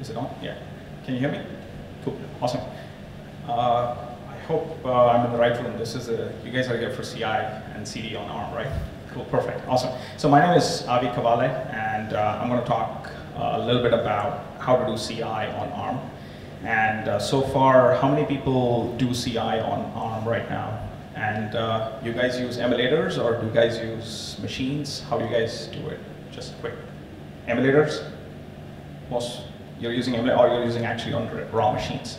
Is it on? Yeah. Can you hear me? Cool. Awesome. I hope I'm in the right room. This is you guys are here for CI and CD on ARM, right? Cool. Perfect. Awesome. So my name is Avi Kavale, and I'm going to talk a little bit about how to do CI on ARM. And so far, how many people do CI on ARM right now? And you guys use emulators, or do you guys use machines? How do you guys do it? Just quick. Emulators? Most you're using emulators, or you're using actually on raw machines.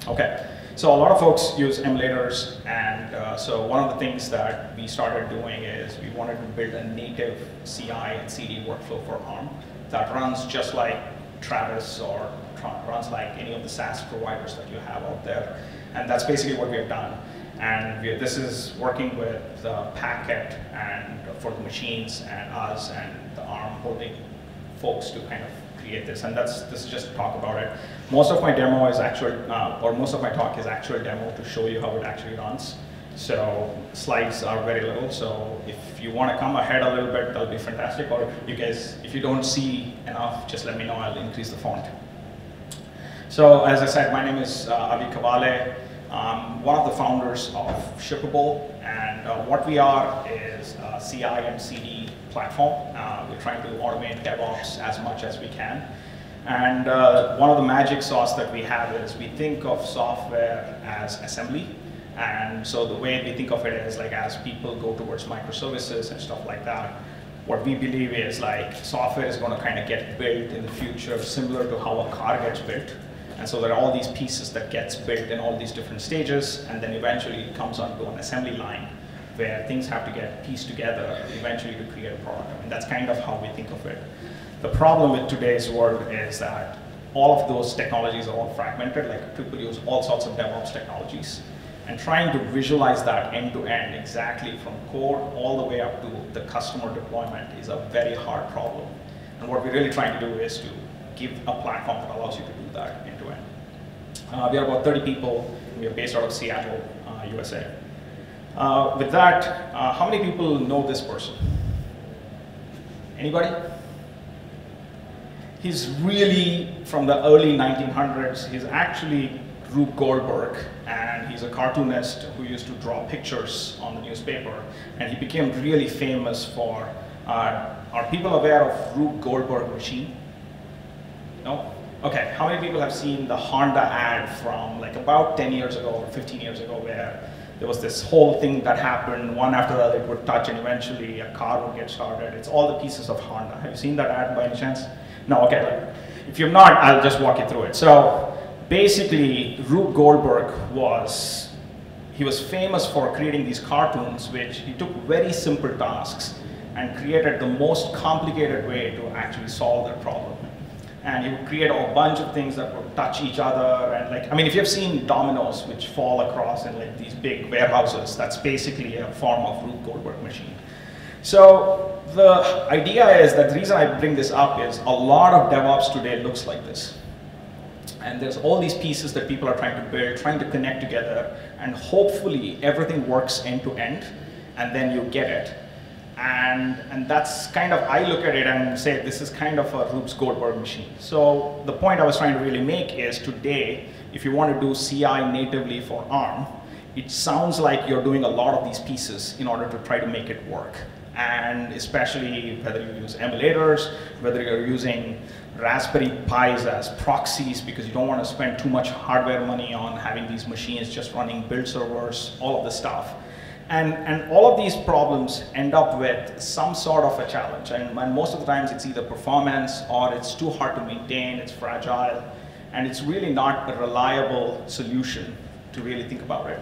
Okay. So a lot of folks use emulators, and so one of the things that we started doing is we wanted to build a native CI and CD workflow for ARM that runs just like Travis or runs like any of the SaaS providers that you have out there. And that's basically what we have done. And this is working with Packet and for the machines and us and the ARM holding folks to kind of create this. And this is just to talk about it. Most of my demo is actual, or most of my talk is actual demo to show you how it actually runs. So slides are very little. So if you want to come ahead a little bit, that'll be fantastic. Or you guys, if you don't see enough, just let me know. I'll increase the font. So as I said, my name is Avi Kavale. I'm one of the founders of Shippable, and what we are is a CI and CD platform. We're trying to automate DevOps as much as we can. And one of the magic sauce that we have is we think of software as assembly. And so the way we think of it is like as people go towards microservices and stuff like that, what we believe is like software is going to kind of get built in the future similar to how a car gets built. And so there are all these pieces that gets built in all these different stages, and then eventually it comes onto an assembly line where things have to get pieced together eventually to create a product. And that's kind of how we think of it. The problem with today's world is that all of those technologies are all fragmented, like people use all sorts of DevOps technologies. And trying to visualize that end to end exactly from code all the way up to the customer deployment is a very hard problem. And what we're really trying to do is to give a platform that allows you to do that end to end. We are about 30 people. We are based out of Seattle, USA. With that, how many people know this person? Anybody? He's really from the early 1900s. He's actually Rube Goldberg, and he's a cartoonist who used to draw pictures on the newspaper, and he became really famous for, are people aware of Rube Goldberg machine? No? Okay, how many people have seen the Honda ad from like about 10 years ago or 15 years ago where there was this whole thing that happened, one after the other it would touch and eventually a car would get started. It's all the pieces of Honda. Have you seen that ad by any chance? No, okay. If you've not, I'll just walk you through it. So basically, Rube Goldberg was famous for creating these cartoons which he took very simple tasks and created the most complicated way to actually solve their problem. And he would create a bunch of things that would touch each other. And like, I mean, if you've seen dominoes which fall across in like these big warehouses, that's basically a form of Rube Goldberg machine. So the idea is that the reason I bring this up is a lot of DevOps today looks like this. And there's all these pieces that people are trying to build, trying to connect together, and hopefully everything works end to end, and then you get it. And that's kind of, I look at it and say, this is kind of a Rube Goldberg machine. So the point I was trying to really make is today, if you want to do CI natively for ARM, it sounds like you're doing a lot of these pieces in order to try to make it work. And especially whether you use emulators, whether you're using Raspberry Pis as proxies because you don't want to spend too much hardware money on having these machines just running build servers, all of the stuff. And all of these problems end up with some sort of a challenge. And most of the times it's either performance or it's too hard to maintain, it's fragile, and it's really not a reliable solution to really think about it.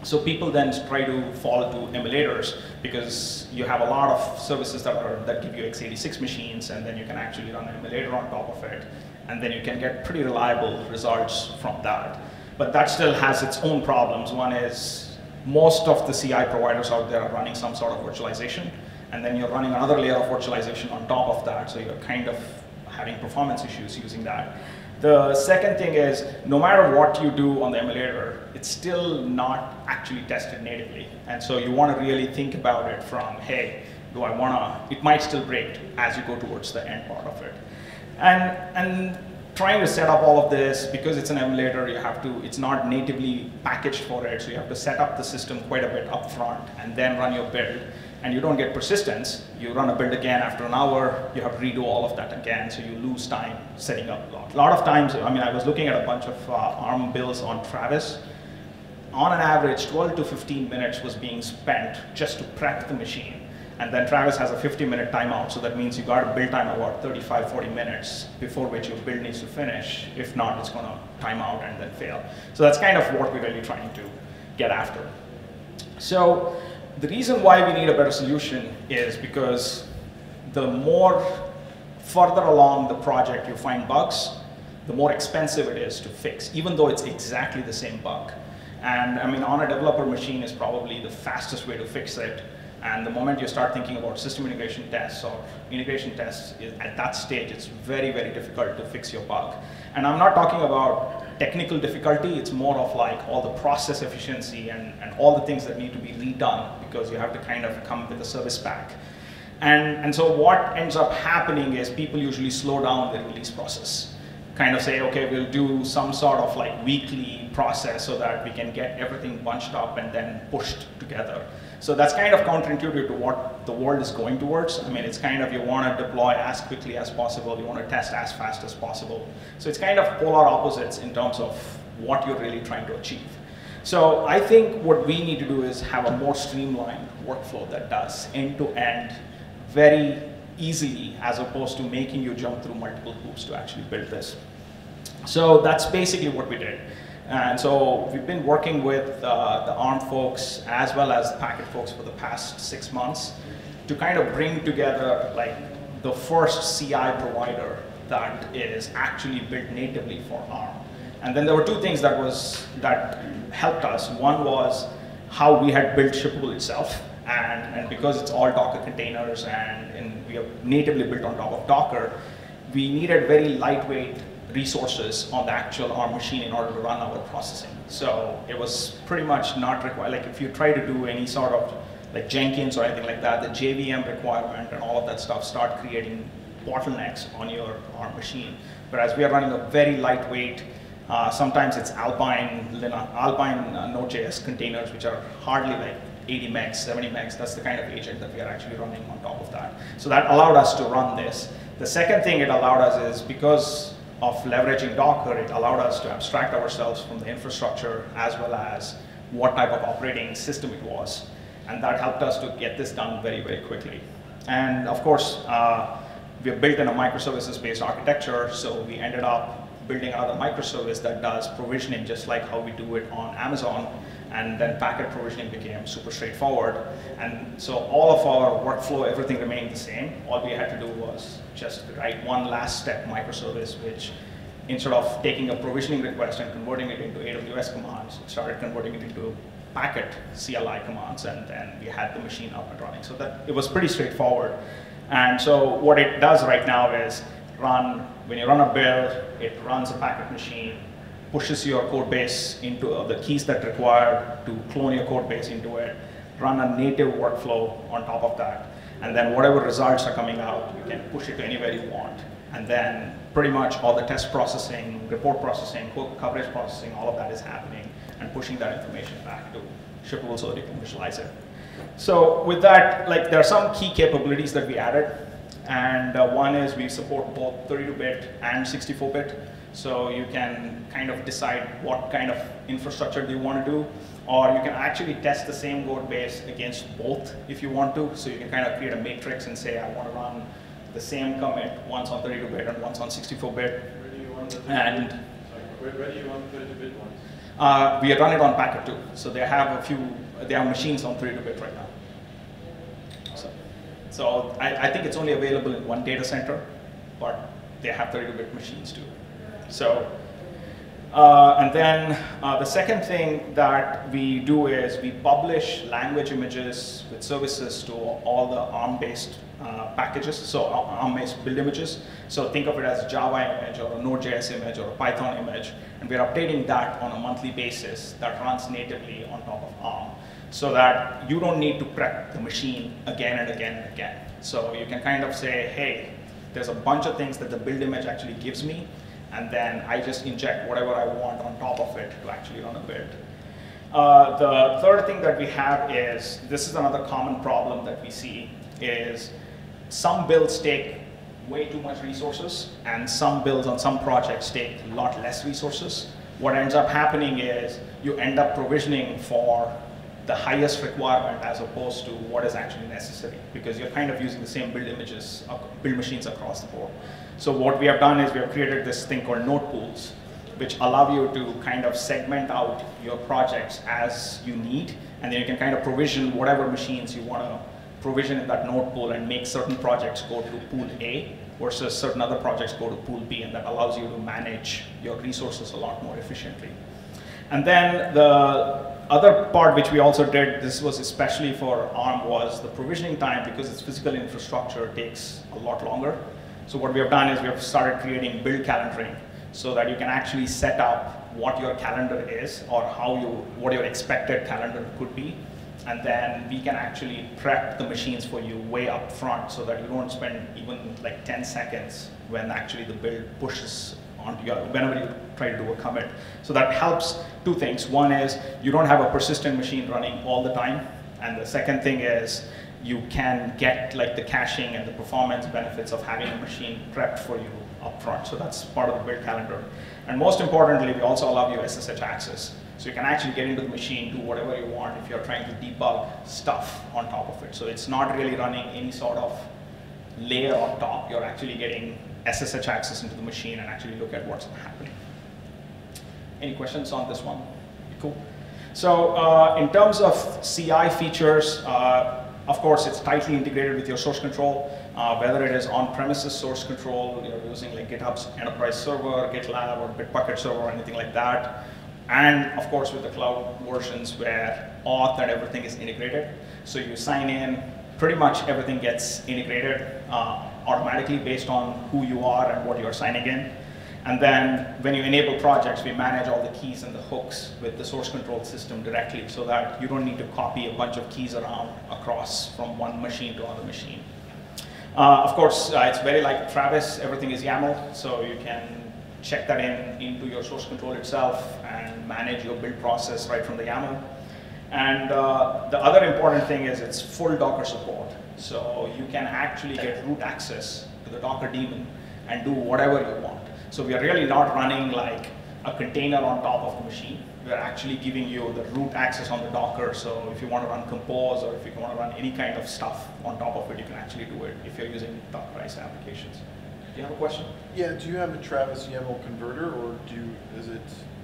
So people then try to fall into emulators because you have a lot of services that give you x86 machines, and then you can actually run an emulator on top of it, and then you can get pretty reliable results from that. But that still has its own problems. One is most of the CI providers out there are running some sort of virtualization, and then you're running another layer of virtualization on top of that, so you're kind of having performance issues using that. The second thing is, no matter what you do on the emulator, it's still not actually tested natively. And so you want to really think about it from, hey, do I want to, it might still break as you go towards the end part of it. And trying to set up all of this, because it's an emulator, you have to, it's not natively packaged for it, so you have to set up the system quite a bit up front and then run your build. And you don't get persistence. You run a build again after an hour, you have to redo all of that again, so you lose time setting up a lot. A lot of times, I mean, I was looking at a bunch of ARM builds on Travis. On an average, 12 to 15 minutes was being spent just to prep the machine. And then Travis has a 50-minute timeout, so that means you got a build time about 35, 40 minutes before which your build needs to finish. If not, it's going to time out and then fail. So that's kind of what we're really trying to get after. So the reason why we need a better solution is because the more further along the project you find bugs, the more expensive it is to fix, even though it's exactly the same bug. And I mean, on a developer machine is probably the fastest way to fix it. And the moment you start thinking about system integration tests or integration tests, at that stage, it's very, very difficult to fix your bug. And I'm not talking about technical difficulty, it's more of like all the process efficiency and all the things that need to be redone, because you have to kind of come with a service pack. And so what ends up happening is people usually slow down the release process. Kind of say, okay, we'll do some sort of like weekly process so that we can get everything bunched up and then pushed together. So that's kind of counterintuitive to what the world is going towards. I mean, it's kind of, you want to deploy as quickly as possible, you want to test as fast as possible. So it's kind of polar opposites in terms of what you're really trying to achieve. So I think what we need to do is have a more streamlined workflow that does end-to-end very easily, as opposed to making you jump through multiple hoops to actually build this. So that's basically what we did. And so we've been working with the ARM folks as well as the Packet folks for the past 6 months to kind of bring together like the first CI provider that is actually built natively for ARM. And then there were two things that helped us. One was how we had built Shippable itself. And because it's all Docker containers and we are natively built on top of Docker, we needed very lightweight resources on the actual ARM machine in order to run our processing. So it was pretty much not required. Like if you try to do any sort of like Jenkins or anything like that, the JVM requirement and all of that stuff start creating bottlenecks on your ARM machine. Whereas we are running a very lightweight, sometimes it's Alpine Node.js containers, which are hardly like 80 megs, 70 megs. That's the kind of agent that we are actually running on top of that. So that allowed us to run this. The second thing it allowed us is, because of leveraging Docker, it allowed us to abstract ourselves from the infrastructure as well as what type of operating system it was. And that helped us to get this done very, very quickly. And of course, we are built in a microservices-based architecture, so we ended up building another microservice that does provisioning just like how we do it on Amazon. And then packet provisioning became super straightforward. And so all of our workflow, everything remained the same. All we had to do was just write one last step microservice, which instead of taking a provisioning request and converting it into AWS commands, it started converting it into packet CLI commands, and then we had the machine up and running. So that it was pretty straightforward. And so what it does right now is when you run a build, it runs a packet machine, pushes your code base into the keys that are required to clone your code base into it, run a native workflow on top of that, and then whatever results are coming out, you can push it to anywhere you want. And then pretty much all the test processing, report processing, code coverage processing, all of that is happening and pushing that information back to Shippable so that you can visualize it. So with that, like there are some key capabilities that we added. And one is we support both 32-bit and 64-bit. So you can kind of decide what kind of infrastructure do you want to do, or you can actually test the same code base against both if you want to. So you can kind of create a matrix and say, I want to run the same commit once on 32-bit and once on 64-bit. Where do you want the 32-bit ones? We run it on Packet too. So they have machines on 32-bit right now. So I think it's only available in one data center, but they have 32-bit machines too. So, and then the second thing that we do is we publish language images with services to all the ARM-based packages, so ARM-based build images. So think of it as a Java image or a Node.js image or a Python image, and we're updating that on a monthly basis that runs natively on top of ARM, so that you don't need to prep the machine again and again and again. So you can kind of say, hey, there's a bunch of things that the build image actually gives me, and then I just inject whatever I want on top of it to actually run a build. The third thing that we have is, this is another common problem that we see, is some builds take way too much resources, and some builds on some projects take a lot less resources. What ends up happening is you end up provisioning for the highest requirement as opposed to what is actually necessary, because you're kind of using the same build images, build machines across the board. So what we have done is we have created this thing called node pools, which allow you to kind of segment out your projects as you need, and then you can kind of provision whatever machines you want to provision in that node pool and make certain projects go to pool A versus certain other projects go to pool B, and that allows you to manage your resources a lot more efficiently. And then the other part which we also did, this was especially for ARM, was the provisioning time, because its physical infrastructure takes a lot longer. So what we have done is we have started creating build calendaring, so that you can actually set up what your calendar is, or what your expected calendar could be. And then we can actually prep the machines for you way up front, so that you don't spend even like 10 seconds when actually the build pushes onto your, whenever you try to do a commit. So that helps two things. One is you don't have a persistent machine running all the time. And the second thing is you can get like the caching and the performance benefits of having a machine prepped for you up front. So that's part of the build calendar. And most importantly, we also allow you SSH access. So you can actually get into the machine, do whatever you want if you're trying to debug stuff on top of it. So it's not really running any sort of layer on top. You're actually getting SSH access into the machine and actually look at what's happening. Any questions on this one? Cool. So in terms of CI features, of course, it's tightly integrated with your source control, whether it is on-premises source control, you're using like GitHub's enterprise server, GitLab, or Bitbucket server, or anything like that. And of course, with the cloud versions where auth and everything is integrated. So you sign in, pretty much everything gets integrated automatically based on who you are and what you're signing in. And then when you enable projects, we manage all the keys and the hooks with the source control system directly, so that you don't need to copy a bunch of keys around across from one machine to another machine. Of course, it's very like Travis, everything is YAML, so you can check that into your source control itself and manage your build process right from the YAML. And the other important thing is it's full Docker support. So you can actually get root access to the Docker daemon and do whatever you want. So we are really not running like a container on top of the machine. We are actually giving you the root access on the Docker. So if you want to run Compose, or if you want to run any kind of stuff on top of it, you can actually do it if you're using Dockerized applications. Do you have a question? Yeah, do you have a Travis YAML converter, or is it?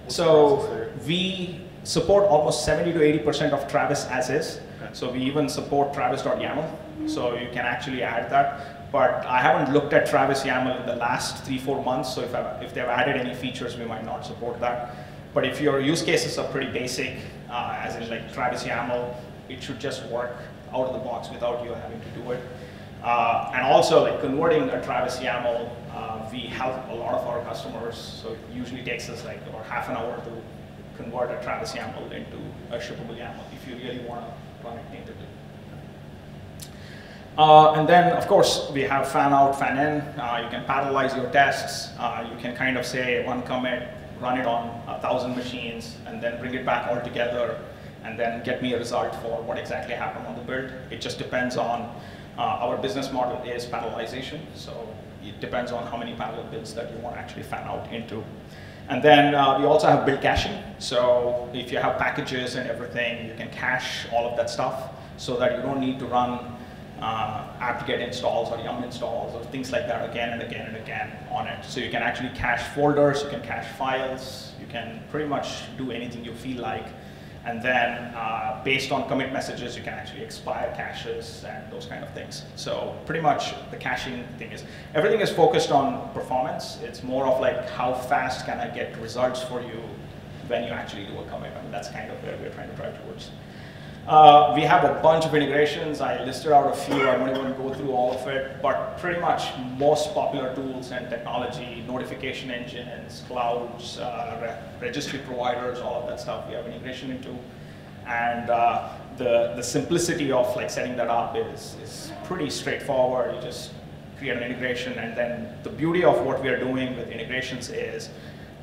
So we support almost 70 to 80% of Travis as is. Okay. So we even support Travis.yaml. So you can actually add that. But I haven't looked at Travis YAML in the last 3-4 months. So if they've added any features, we might not support that. But if your use cases are pretty basic, as in like Travis YAML, it should just work out of the box without you having to do it. And also, like converting a Travis YAML, we help a lot of our customers. So it usually takes us like about half an hour to convert a Travis YAML into a shippable YAML if you really want to run it natively. And then, of course, we have fan out, fan in. You can parallelize your tests. You can kind of say one commit, run it on 1,000 machines, and then bring it back all together, and then get me a result for what exactly happened on the build. It just depends on, our business model is parallelization, so it depends on how many parallel builds that you want to actually fan out into. And then we also have build caching. So if you have packages and everything, you can cache all of that stuff so that you don't need to run apt-get installs or yum installs or things like that again and again and again on it. So you can actually cache folders, you can cache files, you can pretty much do anything you feel like. And then based on commit messages, you can actually expire caches and those kind of things. So pretty much the caching thing is, everything is focused on performance. It's more of like how fast can I get results for you when you actually do a commit. I mean, that's kind of where we're trying to drive towards. We have a bunch of integrations. I listed out a few. I won't even go through all of it, but pretty much most popular tools and technology, notification engines, clouds, registry providers, all of that stuff we have integration into. And the simplicity of like setting that up is pretty straightforward. You just create an integration. And then the beauty of what we are doing with integrations is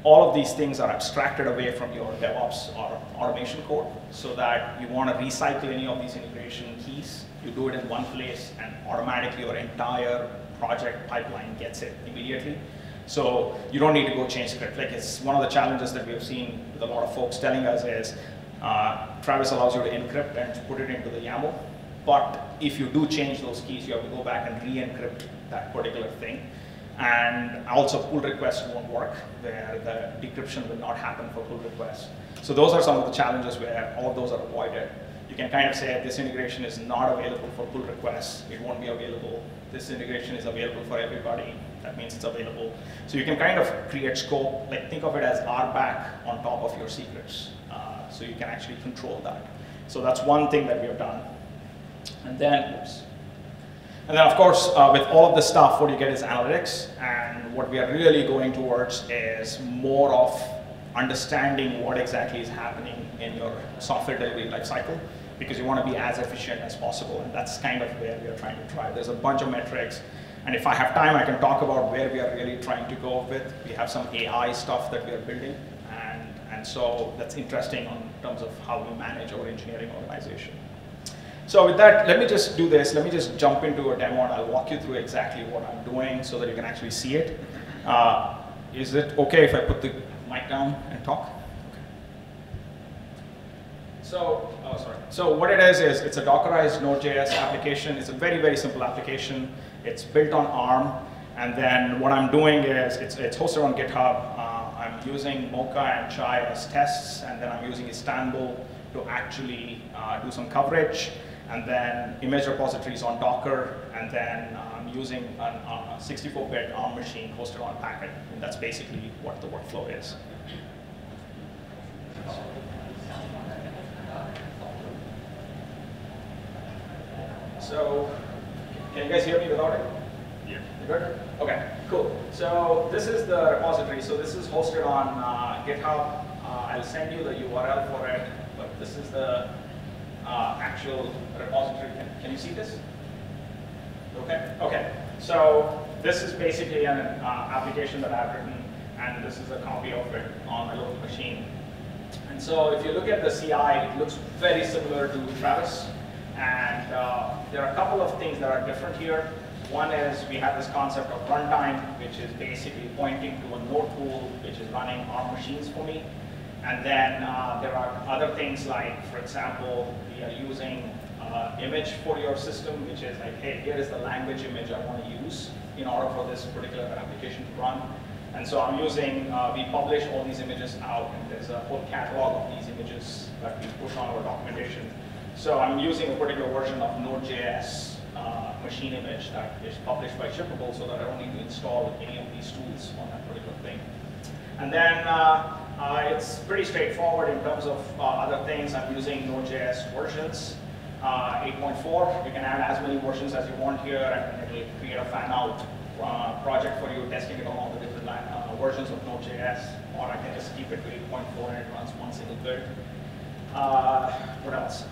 all of these things are abstracted away from your DevOps or automation code, so that you want to recycle any of these integration keys, you do it in one place, and automatically your entire project pipeline gets it immediately. So you don't need to go change script. Like, it's one of the challenges that we have seen with a lot of folks telling us is, Travis allows you to encrypt and put it into the YAML, but if you do change those keys, you have to go back and re-encrypt that particular thing. And also pull requests won't work, where the decryption will not happen for pull requests. So those are some of the challenges where all of those are avoided. You can kind of say this integration is not available for pull requests, it won't be available. This integration is available for everybody, that means it's available. So you can kind of create scope, like think of it as RBAC on top of your secrets. So you can actually control that. So that's one thing that we have done. And then, oops. And then of course, with all of this stuff, what you get is analytics. And what we are really going towards is more of understanding what exactly is happening in your software delivery lifecycle, because you want to be as efficient as possible. And that's kind of where we are trying to drive. There's a bunch of metrics. And if I have time, I can talk about where we are really trying to go with. We have some AI stuff that we are building. And so that's interesting in terms of how we manage our engineering organization. So with that, let me just do this. Let me just jump into a demo, and I'll walk you through exactly what I'm doing so that you can actually see it. Is it okay if I put the mic down and talk? Okay. So, oh, sorry. So what it is it's a Dockerized Node.js application. It's a very, very simple application. It's built on ARM. And then what I'm doing is it's hosted on GitHub. I'm using Mocha and Chai as tests, and then I'm using Istanbul to actually do some coverage, and then image repositories on Docker, and then I'm using a 64-bit ARM machine hosted on Packet. And that's basically what the workflow is. So, can you guys hear me without it? Yeah. You good? Okay, cool. So this is the repository. So this is hosted on GitHub. I'll send you the URL for it, but this is the actual repository. Can you see this? Okay. Okay. So this is basically an application that I've written, and this is a copy of it on my local machine. And so if you look at the CI, it looks very similar to Travis. And there are a couple of things that are different here. One is we have this concept of runtime, which is basically pointing to a node pool, which is running ARM machines for me. And then there are other things like, for example, we are using image for your system, which is like, hey, here is the language image I want to use in order for this particular application to run. And so I'm using, we publish all these images out, and there's a whole catalog of these images that we push on our documentation. So I'm using a particular version of Node.js machine image that is published by Shippable, so that I don't need to install any of these tools on that particular thing. And then it's pretty straightforward in terms of other things. I'm using Node.js versions, 8.4. You can add as many versions as you want here, and it will create a fan-out project for you, testing it on all the different versions of Node.js, or I can just keep it to 8.4 and it runs one single build. What else?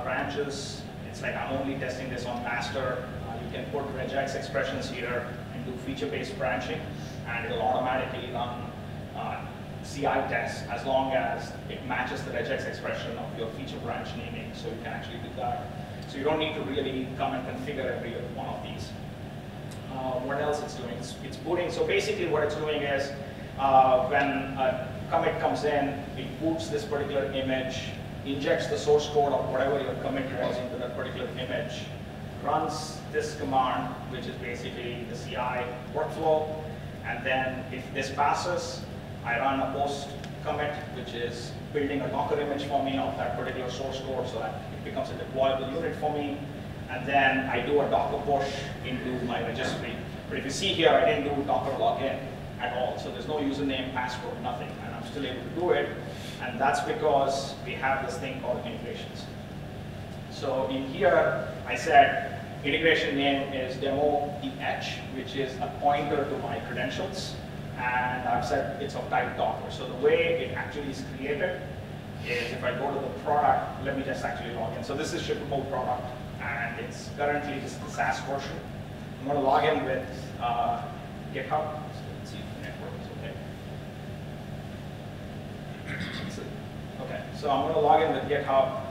Branches. It's like I'm only testing this on master. You can put regex expressions here and do feature-based branching, and it'll automatically run CI tests as long as it matches the regex expression of your feature branch naming, so you can actually do that. So you don't need to really come and configure every one of these. What else it's doing? It's booting. So basically what it's doing is when a commit comes in, it boots this particular image, injects the source code of whatever your commit was into that particular image, runs this command, which is basically the CI workflow, and then if this passes, I run a post commit, which is building a Docker image for me of that particular source code so that it becomes a deployable unit for me, and then I do a Docker push into my registry. But if you see here, I didn't do Docker login at all, so there's no username, password, nothing, and I'm still able to do it. And that's because we have this thing called integrations. So in here, I said integration name is demo DH, which is a pointer to my credentials. And I've said it's of type Docker. So the way it actually is created is if I go to the product, let me just actually log in. So this is Shippable product, and it's currently this is the SaaS version. going to log in with GitHub. So let's see if the network is okay. Okay, so I'm going to log in with GitHub.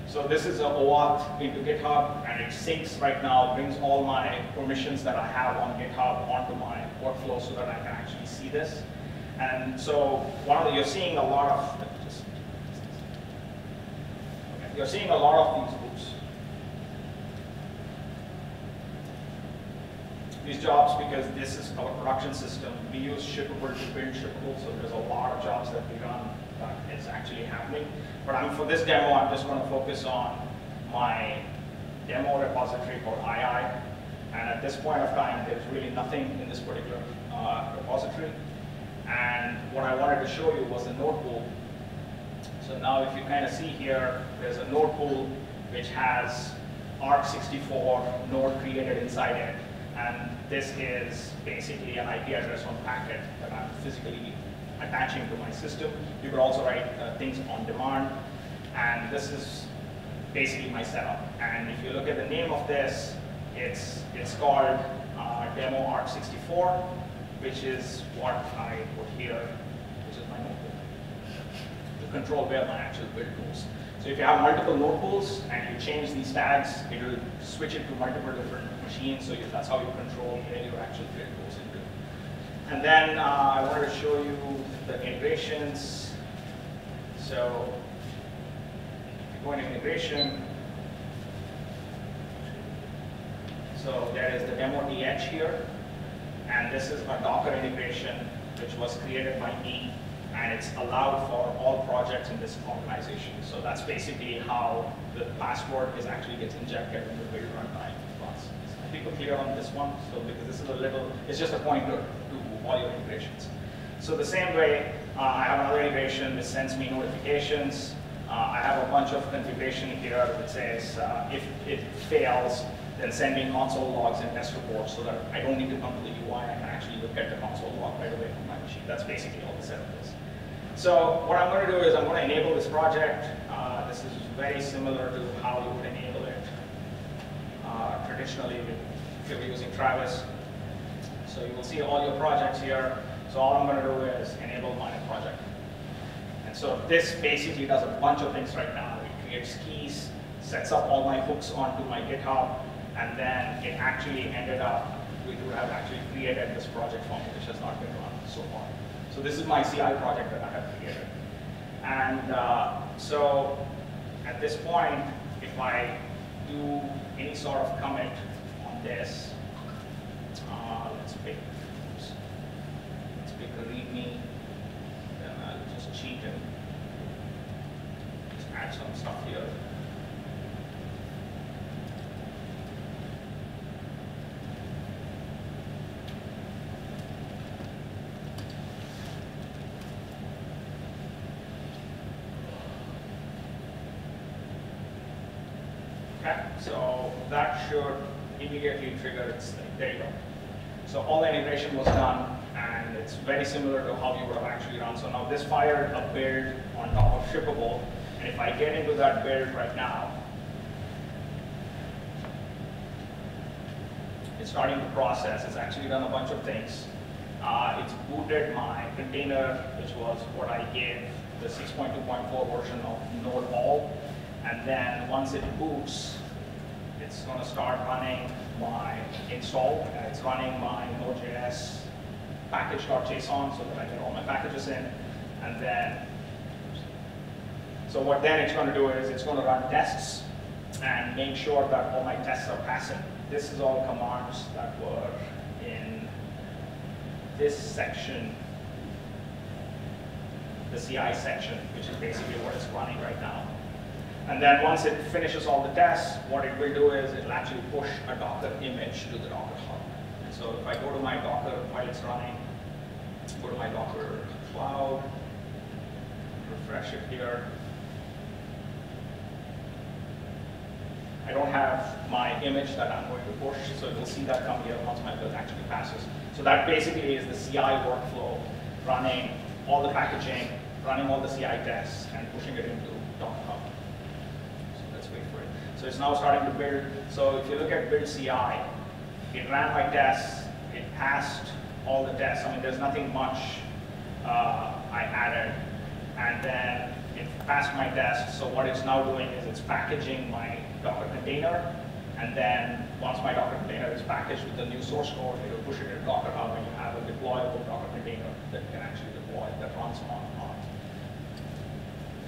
So this is an OAuth into GitHub, and it syncs right now, brings all my permissions that I have on GitHub onto my workflow so that I can actually see this. And so you're seeing a lot of, you're seeing a lot of these groups. These jobs, because this is our production system, we use shippable to build shippable, so there's a lot of jobs that we run that is actually happening. But for this demo, I'm just going to focus on my demo repository called II. And at this point of time, there's really nothing in this particular repository. And what I wanted to show you was the node pool. So now if you kind of see here, there's a node pool which has ARC64 node created inside it. And this is basically an IP address on packet that I'm physically attaching to my system. You could also write things on demand. And this is basically my setup. And if you look at the name of this, it's called demo ARC64, which is what I put here, which is my node pool, to control where my actual build goes. So if you have multiple node pools and you change these tags, it will switch it to multiple different machines. So that's how you control where your actual build goes into. And then I wanted to show you the integrations. So if you go into integration, so there is the demo DH here. And this is a Docker integration which was created by me, and it's allowed for all projects in this organization. So that's basically how the password actually gets injected in the build runtime process. I think we're clear on this one, so because this is it's just a pointer to all your integrations. So the same way, I have another integration which sends me notifications. I have a bunch of configuration here that says if it fails, then send me console logs and test reports so that I don't need to come to the UI. I can actually look at the console log right away from my machine. That's basically all the setup is. So what I'm going to do is I'm going to enable this project. This is very similar to how you would enable it traditionally if you're using Travis. So you will see all your projects here. So all I'm going to do is enable my project. And so this basically does a bunch of things right now. It creates keys, sets up all my hooks onto my GitHub, and then it actually ended up, we do have actually created this project for me, which has not been run so far. So this is my CI project that I have created. And so at this point, if I do any sort of commit on this, let's pick a README, then I'll just cheat and just add some stuff here. Okay, so that should immediately trigger its thing. There you go. So all the integration was done, and it's very similar to how you would have actually run. So now this fired a build on top of shippable, and if I get into that build right now, it's starting to process. It's actually done a bunch of things. It's booted my container, which was what I gave the 6.2.4 version of Node all. And then once it boots, it's going to start running my install. It's running my Node.js package.json so that I get all my packages in. And then, so what then it's going to do is it's going to run tests and make sure that all my tests are passing. This is all commands that were in this section, the CI section, which is basically what it's running right now. And then once it finishes all the tests, what it will do is it'll actually push a Docker image to the Docker Hub. And so if I go to my Docker while it's running, go to my Docker cloud, refresh it here. I don't have my image that I'm going to push, so you'll see that come here once my build actually passes. So that basically is the CI workflow, running all the packaging, running all the CI tests, and pushing it into Docker Hub. So let's wait for it. So it's now starting to build. So if you look at build CI, it ran my tests, it passed all the tests. I mean, there's nothing much I added. And then it passed my test. So what it's now doing is it's packaging my Docker container. And then once my Docker container is packaged with the new source code, it will push it in Docker Hub, and you have a deployable Docker container that can actually deploy, that runs on.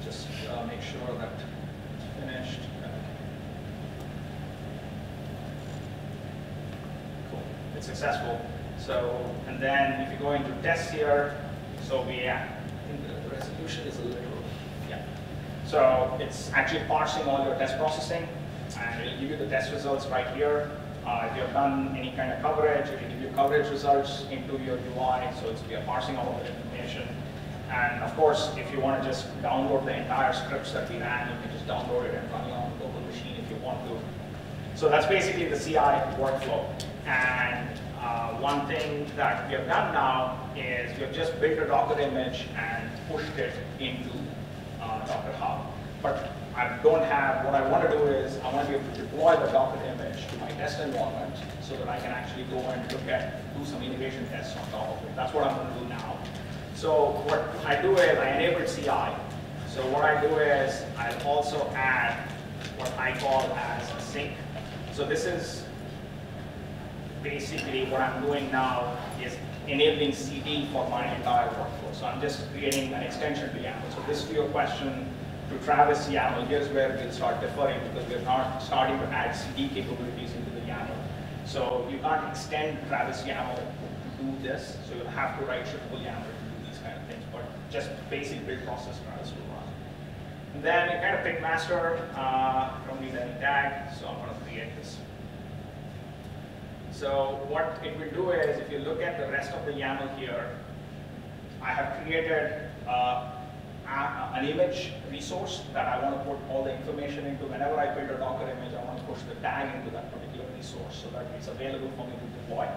Just make sure that it's finished. Cool, it's successful. So, and then if you go into tests here, so I think the resolution is a little, yeah. So it's actually parsing all your test processing, and it'll give you the test results right here. If you have done any kind of coverage, it will give you coverage results into your UI, so we are parsing all of the information. And of course, if you want to just download the entire scripts that we ran, you can just download it and run it on a local machine if you want to. So that's basically the CI workflow. And one thing that we have done now is we have just built a Docker image and pushed it into Docker Hub. But I don't have, what I want to do is I want to be able to deploy the Docker image to my test environment so that I can actually go and do some integration tests on top of it. That's what I'm going to do now. So what I do is I enable CI. So what I do is I'll also add what I call as a sync. So this is basically what I'm doing now is enabling CD for my entire workflow. So I'm just creating an extension to YAML. So this to your question to Travis YAML, here's where we'll start differing because we're not starting to add CD capabilities into the YAML. So you can't extend Travis YAML to do this. So you'll have to write shippable YAML to do these kind of things. But just basic build process Travis will run. And then you kind of pick master. Don't need any tag, so I'm going to create this. So what it will do is, if you look at the rest of the YAML here, I have created an image resource that I want to put all the information into. Whenever I build a Docker image, I want to push the tag into that particular resource so that it's available for me to deploy.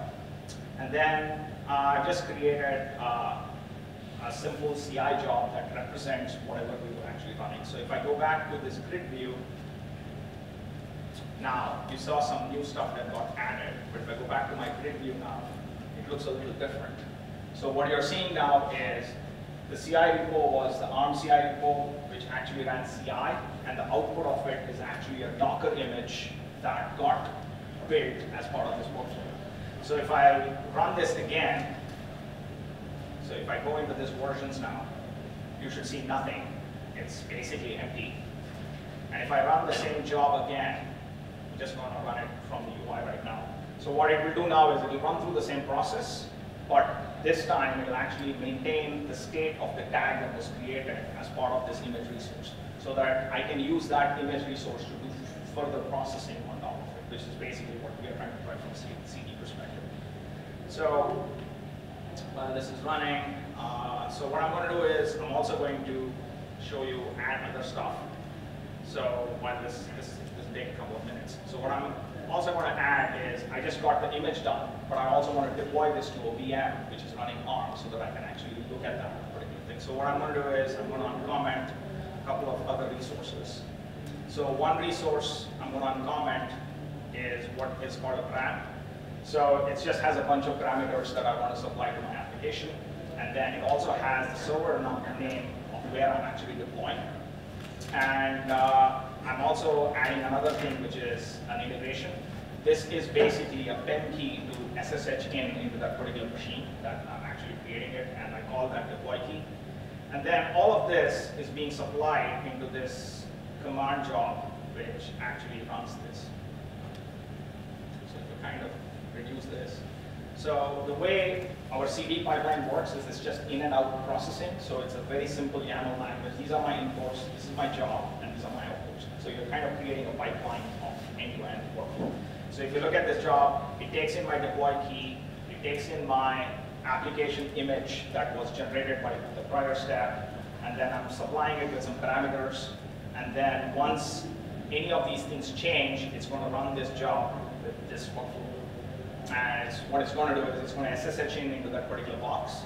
And then I just created a simple CI job that represents whatever we were actually running. So if I go back to this grid view, now you saw some new stuff that got added. But if I go back to my grid view now, it looks a little different. So what you're seeing now is the CI repo was the ARM CI repo, which actually ran CI, and the output of it is actually a Docker image that got built as part of this workflow. So if I run this again, so if I go into this versions now, you should see nothing. It's basically empty. And if I run the same job again, I'm just going to run it from the UI right now. So what it will do now is it will run through the same process, but this time it will actually maintain the state of the tag that was created as part of this image resource, so that I can use that image resource to do further processing on top of it, which is basically what we are trying to try from a CD perspective. So while this is running, so what I'm going to do is I'm also going to show you add other stuff. So while this will take a couple of minutes. So what I'm also going to add is I just got the image done, but I also want to deploy this to a VM, which is running ARM, so that I can actually look at that particular thing. So what I'm going to do is I'm going to uncomment a couple of other resources. So one resource I'm going to uncomment is what is called a param. So it just has a bunch of parameters that I want to supply to my application. And then it also has the server name of where I'm actually deploying. And I'm also adding another thing, which is an integration. This is basically a PEM key to SSH into that particular machine that I'm actually creating it, and I call that deploy key. And then all of this is being supplied into this command job, which actually runs this. So to kind of reduce this. So the way our CD pipeline works is it's just in and out processing. So it's a very simple YAML language. These are my inputs, this is my job, and these are my outputs. So you're kind of creating a pipeline of end-to-end workflow. So if you look at this job, it takes in my deploy key, it takes in my application image that was generated by the prior step, and then I'm supplying it with some parameters. And then once any of these things change, it's going to run this job with this workflow. And what it's going to do is it's going to SSH into that particular box,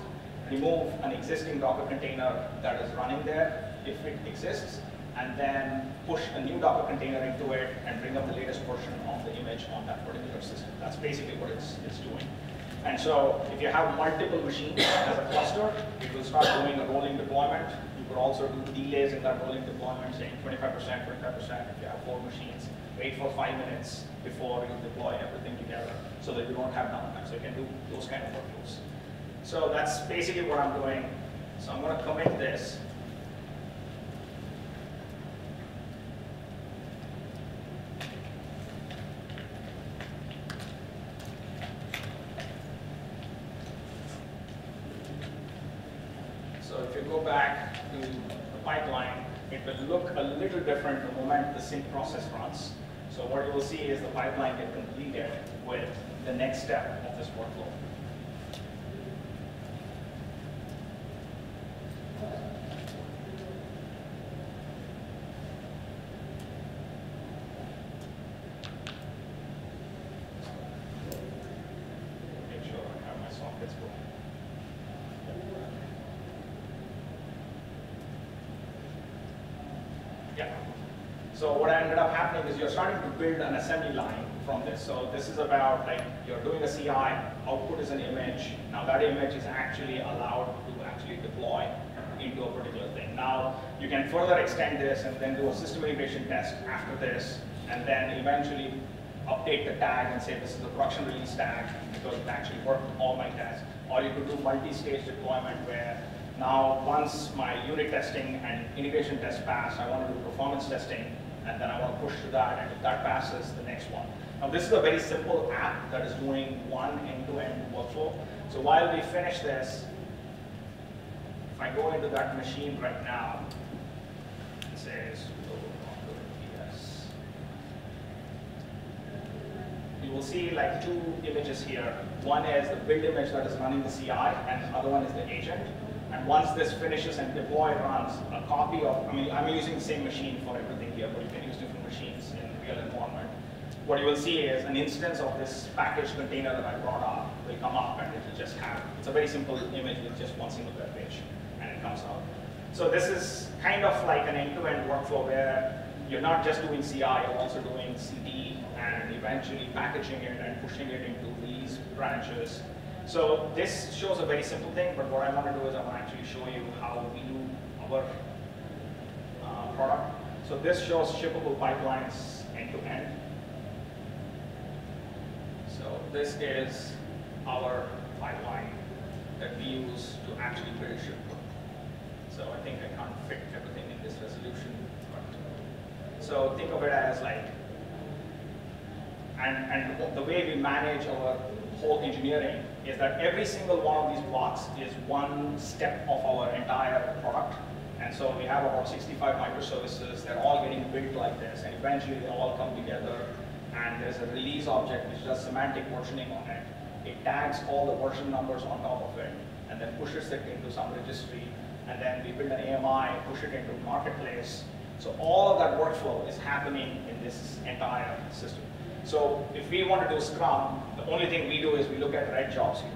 remove an existing Docker container that is running there, if it exists, and then push a new Docker container into it and bring up the latest version of the image on that particular system. That's basically what it's doing. And so if you have multiple machines as a cluster, it will start doing a rolling deployment. You could also do delays in that rolling deployment, saying 25%, 25%. If you have 4 machines, wait for 5 minutes before you deploy everything together so that you don't have downtime. So you can do those kind of workflows. So that's basically what I'm doing. So I'm going to commit this. So if you go back to the pipeline, it will look a little different the moment the sync process runs. So what you will see is the pipeline get completed with the next step of this workflow. Make sure I have my sockets going. Yeah. So what ended up happening is you're starting to build an assembly line from this. So this is about like you're doing a CI, output is an image. Now that image is actually allowed to actually deploy into a particular thing. Now you can further extend this and then do a system integration test after this, and then eventually update the tag and say this is the production release tag because it actually worked with all my tests. Or you could do multi-stage deployment where now once my unit testing and integration test pass, I want to do performance testing, and then I want to push to that, and if that passes, the next one. Now this is a very simple app that is doing one end-to-end workflow. So while we finish this, if I go into that machine right now, it says PS. You will see like 2 images here. One is the build image that is running the CI, and the other one is the agent. And once this finishes and deploy runs, a copy of, I'm using the same machine for everything here, but you can use different machines in the real environment. What you will see is an instance of this package container that I brought up will come up, and it will just have, it's a very simple image with just one single web page, and it comes out. So this is kind of like an end-to-end workflow where you're not just doing CI, you're also doing CD, and eventually packaging it and pushing it into release branches. So this shows a very simple thing, but what I want to do is I want to actually show you how we do our product. So this shows shippable pipelines end to end. So this is our pipeline that we use to actually build shippable. So I think I can't fit everything in this resolution. So think of it as like, and the way we manage our whole engineering is that every single one of these blocks is one step of our entire product. And so we have about 65 microservices. They're all getting built like this, and eventually they all come together. And there's a release object which does semantic versioning on it. It tags all the version numbers on top of it, and then pushes it into some registry. And then we build an AMI, push it into marketplace. So all of that workflow is happening in this entire system. So if we want to do Scrum, the only thing we do is we look at red jobs here.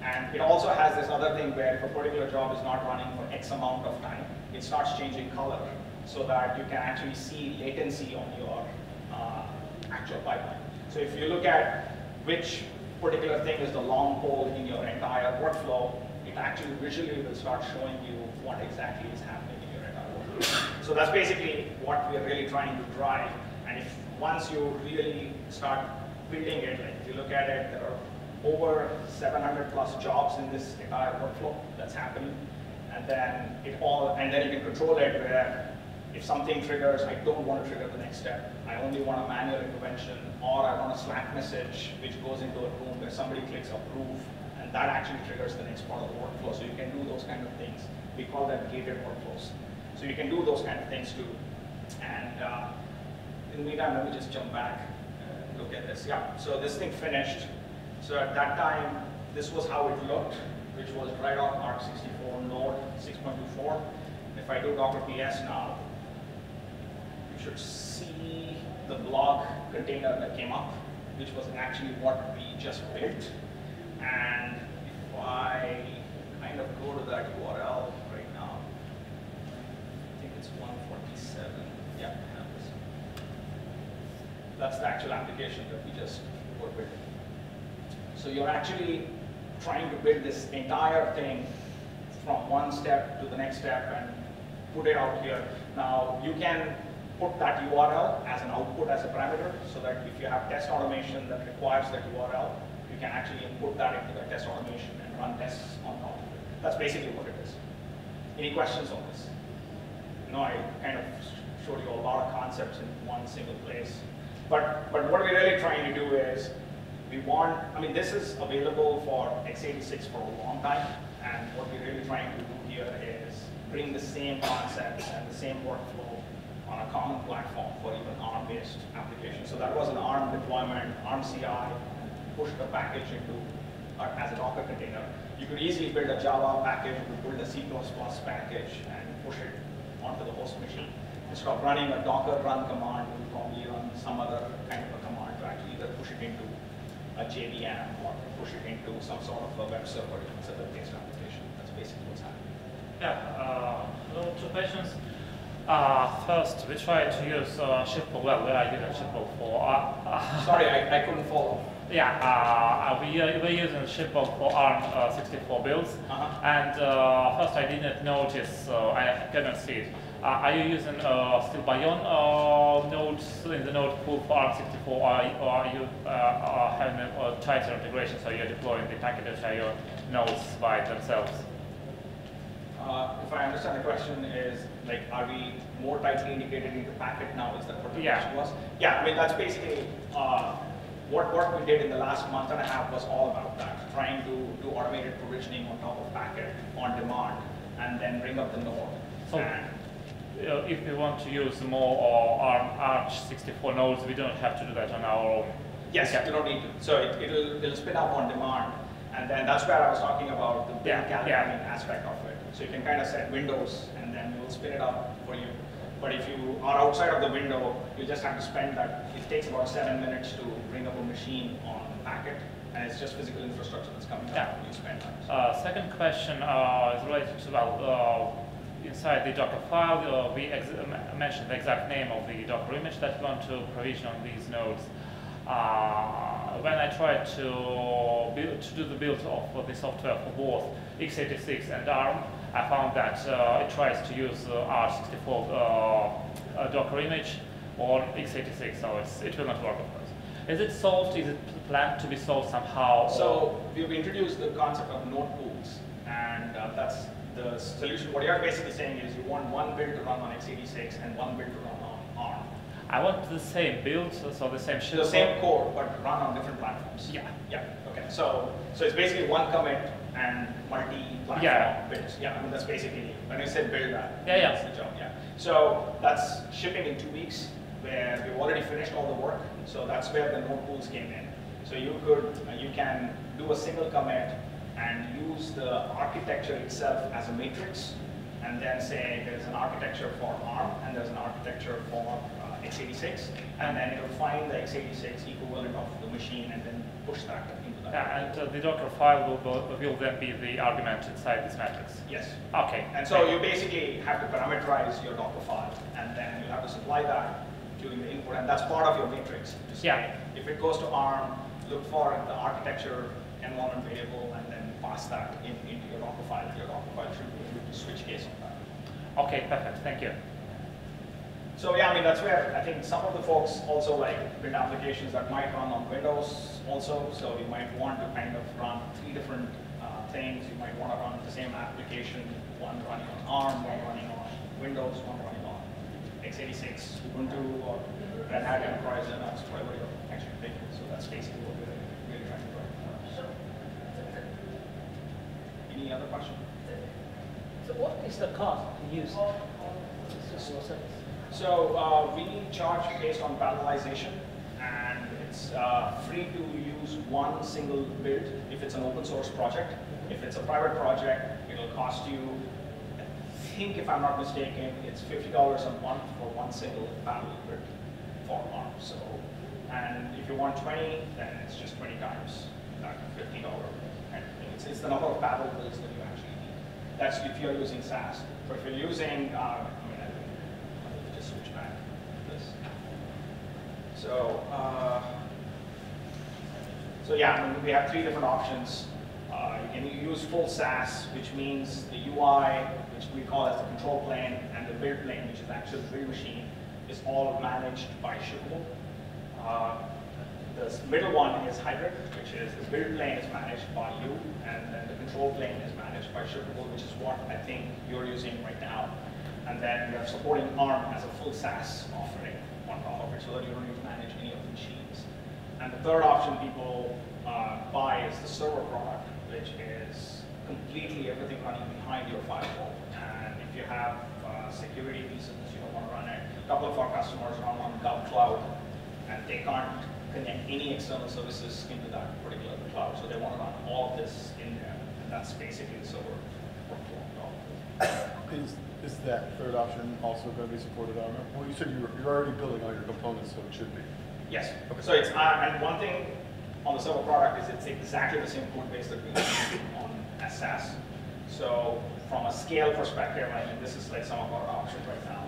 And it also has this other thing where if a particular job is not running for X amount of time, it starts changing color so that you can actually see latency on your actual pipeline. So if you look at which particular thing is the long pole in your entire workflow, it actually visually will start showing you what exactly is happening in your entire workflow. So that's basically what we're really trying to drive. And if once you really start building it, like if you look at it, there are over 700 plus jobs in this entire workflow that's happening. And then you can control it where if something triggers, I don't want to trigger the next step. I only want a manual intervention, or I want a Slack message which goes into a room where somebody clicks approve, and that actually triggers the next part of the workflow. So you can do those kind of things. We call them gated workflows. So you can do those kind of things too. And in the meantime, let me just jump back and look at this. Yeah, so this thing finished. So at that time, this was how it looked, which was right off ARC64 node 6.24. If I do Docker PS now, you should see the blog container that came up, which was actually what we just built. And if I kind of go to that URL right now, I think it's It's 147. Yeah, I have this. That's the actual application that we just were building. So you're actually trying to build this entire thing from one step to the next step and put it out here. Now you can put that URL as an output as a parameter, so that if you have test automation that requires that URL, you can actually input that into the test automation and run tests on top of it. That's basically what it is. Any questions on this? No, I kind of showed you a lot of concepts in one single place. But what we're really trying to do is, we want, I mean, this is available for x86 for a long time, and what we're really trying to do here is bring the same concepts and the same workflow on a common platform for even ARM-based applications. So that was an ARM deployment, ARM CI, push the package into, as a Docker container. You could easily build a Java package, you could build a C++ package, and push it onto the host machine. Instead of running a Docker run command, you would probably run some other kind of a command to actually either push it into a JVM or push it into some sort of a web server, server-based application. That's basically what's happening. Yeah, two questions. First, we tried to use shipple. Well, I didn't shipple for. Sorry, I couldn't follow. Yeah, we're using shipple for ARM64 builds. And first, I didn't notice. I cannot see it. Are you using still Bayon nodes in the node pool for ARM64, or are you having a tighter integration, so you're deploying the package IO nodes by themselves? If I understand the question is, like, are we more tightly integrated into packet now? Is that what the question was? Yeah, I mean, that's basically what work we did in the last month and a half was all about that, trying to do automated provisioning on top of packet on demand, and then bring up the node. So, if we want to use more ARM64 nodes, we don't have to do that on our own. Yes, you don't need to. So it'll spin up on demand, and then that's where I was talking about the build calculating aspect of it. So you can kind of set windows, and then it will spin it up for you. But if you are outside of the window, you just have to spend that. It takes about 7 minutes to bring up a machine on packet, and it's just physical infrastructure that's coming up when you spend that. Second question is related to, well, inside the Docker file, we mentioned the exact name of the Docker image that we want to provision on these nodes. When I tried to do the build of the software for both x86 and ARM, I found that it tries to use R64 Docker image on x86, so it will not work, of course. Is it solved? Is it planned to be solved somehow? So we've introduced the concept of node pools, and that's the solution. What you're basically saying is you want one build to run on x86 and one build to run on ARM. I want the same build, so the same shell. The same code, but run on different platforms. Yeah. Yeah. Okay. So it's basically one commit and multi-platform builds. Yeah. I mean, that's basically when you said build that. That's the job. Yeah. So that's shipping in 2 weeks, where we've already finished all the work. So that's where the node pools came in. So you can do a single commit and use the architecture itself as a matrix, and then say there's an architecture for ARM and there's an architecture for x86, and then it will find the x86 equivalent of the machine and then push that into that. And the Docker file will then be the argument inside this matrix? Yes. Okay. And so you basically have to parameterize your Docker file, and then you have to supply that during the input, and that's part of your matrix. If it goes to ARM, look for the architecture environment variable, and then pass that into your Docker file. Your Docker file should be able to switch case on that. Okay, perfect. Thank you. So yeah, I mean, that's where I think some of the folks also like build applications that might run on Windows also. So you might want to kind of run 3 different things. You might want to run the same application, one running on ARM, one running on Windows, one running on x86, Ubuntu, or Red Hat Enterprise Linux, whatever you're actually picking. So that's basically what we're really trying to do. Any other question? So what is the cost to use this service? So we charge based on parallelization, and it's free to use one single build if it's an open source project. If it's a private project, it'll cost you, I think if I'm not mistaken, it's $50 a month for one single parallel build for ARM. So, and if you want 20, then it's just 20 times that $50. And it's the number of parallel builds that you actually need. That's if you're using SaaS. But if you're using, So, so yeah, I mean, we have three different options. You can use full SaaS, which means the UI, which we call as the control plane, and the build plane, which is actually the real machine, is all managed by Shippable. The middle one is hybrid, which is the build plane is managed by you, and then the control plane is managed by Shippable, which is what I think you're using right now. And then we are supporting ARM as a full SaaS offering on top of it, so that you don't need to manage any of the machines. And the third option people buy is the server product, which is completely everything running behind your firewall. And if you have security reasons, you don't want to run it. A couple of our customers run on cloud, and they can't connect any external services into that particular cloud, so they want to run all of this in there. And that's basically the server workflow on top. Is that third option also going to be supported on? Well, you said you're already building all your components, so it should be. Yes. Okay. So it's and one thing on the server product is it's exactly the same code base that we use on as SaaS. So from a scale perspective, I mean, this is like some of our options right now.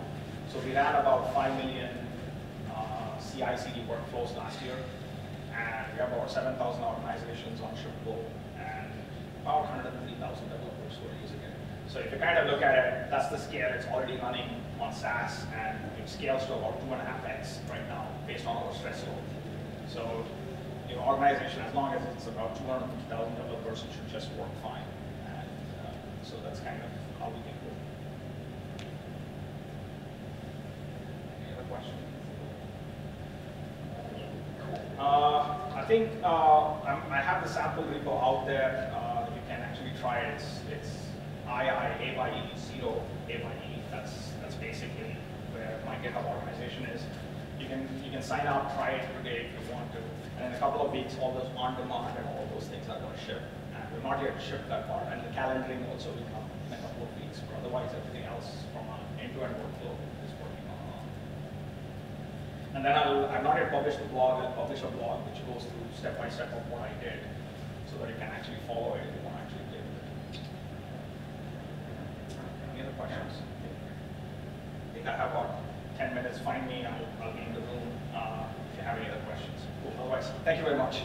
So we ran about 5 million CI/CD workflows last year, and we have about 7,000 organizations on Shippable, and about 103,000 developers who are using it. So if you kind of look at it, that's the scale. It's already running on SaaS, and it scales to about 2.5x right now based on our stress load. So your organization, as long as it's about 250,000 developers, it should just work fine. And so that's kind of how we can go. Any other questions? I think I have the sample repo out there. You can actually try it. It's II A/E0 A/E. That's basically where my GitHub organization is. You can sign up, try it today if you want to, and in a couple of weeks, all those on demand and all those things are going to ship. And we're not yet shipped that part, and the calendaring also will come in a couple of weeks. But otherwise, everything else from an end-to-end workflow is working on. And then I've not yet published the blog. I'll publish a blog which goes through step by step of what I did, so that you can actually follow it if you want to actually play with it. Any other questions? I think I have about 10 minutes. Find me, I'll be in the room if you have any other questions. Cool. Otherwise, thank you very much.